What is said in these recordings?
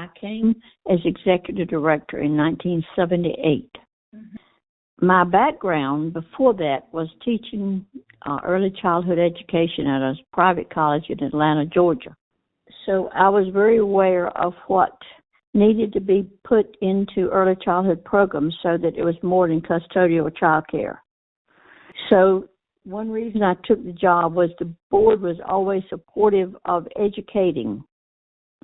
I came as executive director in 1978. My background before that was teaching early childhood education at a private college in Atlanta, Georgia. So I was very aware of what needed to be put into early childhood programs so that it was more than custodial child care. So one reason I took the job was the board was always supportive of educating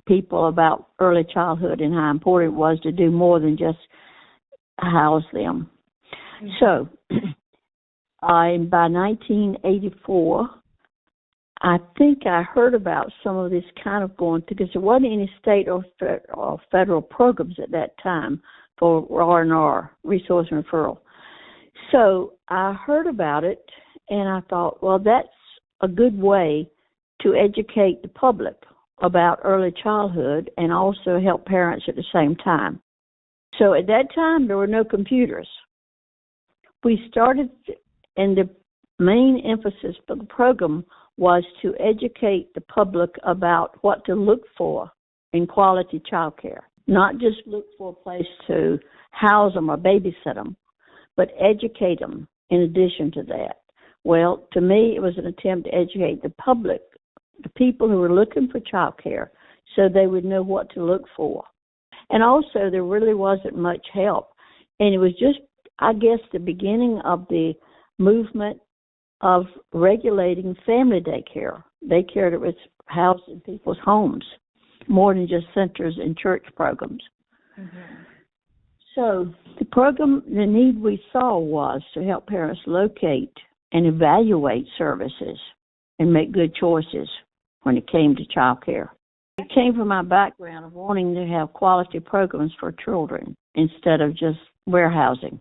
people about early childhood and how important it was to do more than just house them. So, by 1984, I think I heard about some of this kind of going through, because there wasn't any state or federal programs at that time for R&R, resource and referral. So I heard about it, and I thought, well, that's a good way to educate the public about early childhood and also help parents at the same time. So at that time, there were no computers. We started, and the main emphasis for the program was to educate the public about what to look for in quality child care. Not just look for a place to house them or babysit them, but educate them in addition to that. Well, to me, it was an attempt to educate the public, the people who were looking for child care, so they would know what to look for. And also, there really wasn't much help. And it was just, I guess, the beginning of the movement of regulating family daycare that was housed in people's homes, more than just centers and church programs. So the need we saw was to help parents locate and evaluate services and make good choices when it came to child care. It came from my background of wanting to have quality programs for children instead of just warehousing.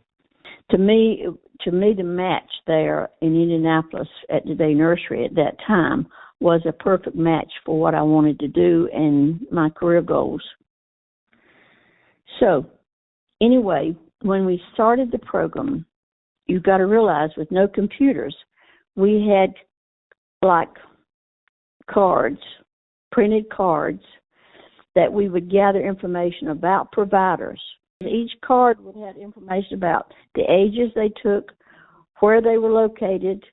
To me, the match there in Indianapolis at the Day Nursery at that time was a perfect match for what I wanted to do and my career goals. So, anyway, when we started the program, you've got to realize with no computers, we had like cards, printed cards, that we would gather information about providers. Each card would have information about the ages they took, where they were located,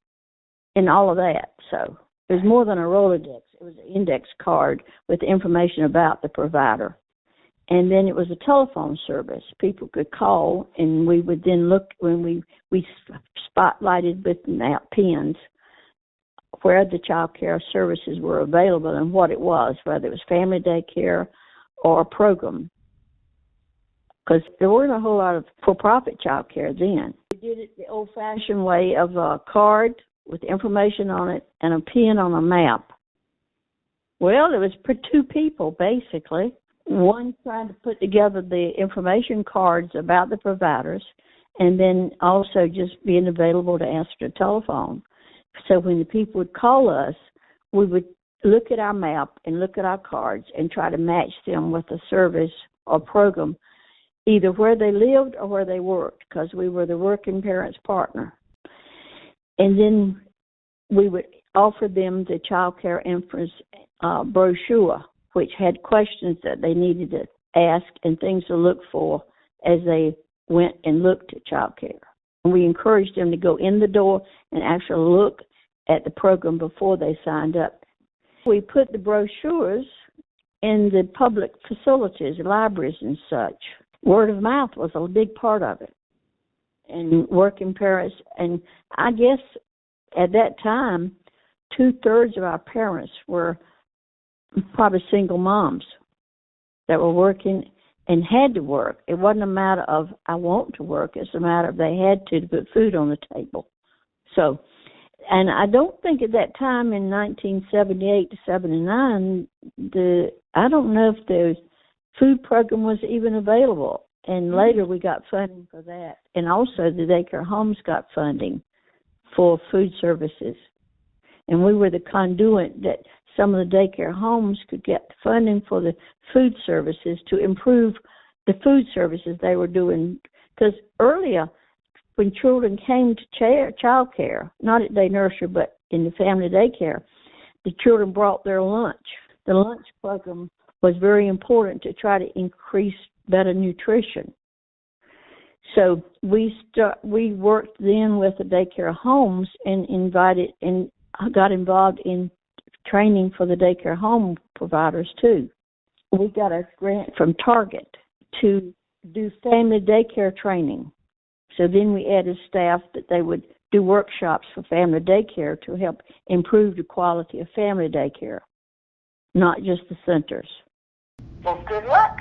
and all of that. So it was more than a Rolodex. It was an index card with information about the provider. And then it was a telephone service. People could call, and we would then look, when we spotlighted with pens where the child care services were available and what it was, whether it was family daycare or a program. Because there weren't a whole lot of for-profit child care then. We did it the old-fashioned way of a card with information on it and a pen on a map. Well, it was for two people, basically. One trying to put together the information cards about the providers, and then also just being available to answer the telephone. So when the people would call us, we would look at our map and look at our cards and try to match them with a service or program, either where they lived or where they worked, because we were the working parents' partner. And then we would offer them the child care inference brochure, which had questions that they needed to ask and things to look for as they went and looked at child care. And we encouraged them to go in the door and actually look at the program before they signed up. We put the brochures in the public facilities, libraries and such. Word of mouth was a big part of it. And working parents, and I guess at that time, 2/3 of our parents were probably single moms that were working and had to work. It wasn't a matter of I want to work. It's a matter of they had to put food on the table. So, and I don't think at that time in 1978 to 79, I don't know if the food program was even available. And later we got funding for that. And also the daycare homes got funding for food services. And we were the conduit that some of the daycare homes could get funding for the food services to improve the food services they were doing. Because earlier, when children came to child care, not at day nursery, but in the family daycare, the children brought their lunch. The lunch program was very important to try to increase better nutrition. So we worked then with the daycare homes and got involved in training for the daycare home providers too. We got a grant from Target to do family daycare training. So then we added staff that they would do workshops for family daycare to help improve the quality of family daycare, not just the centers. Well, good luck.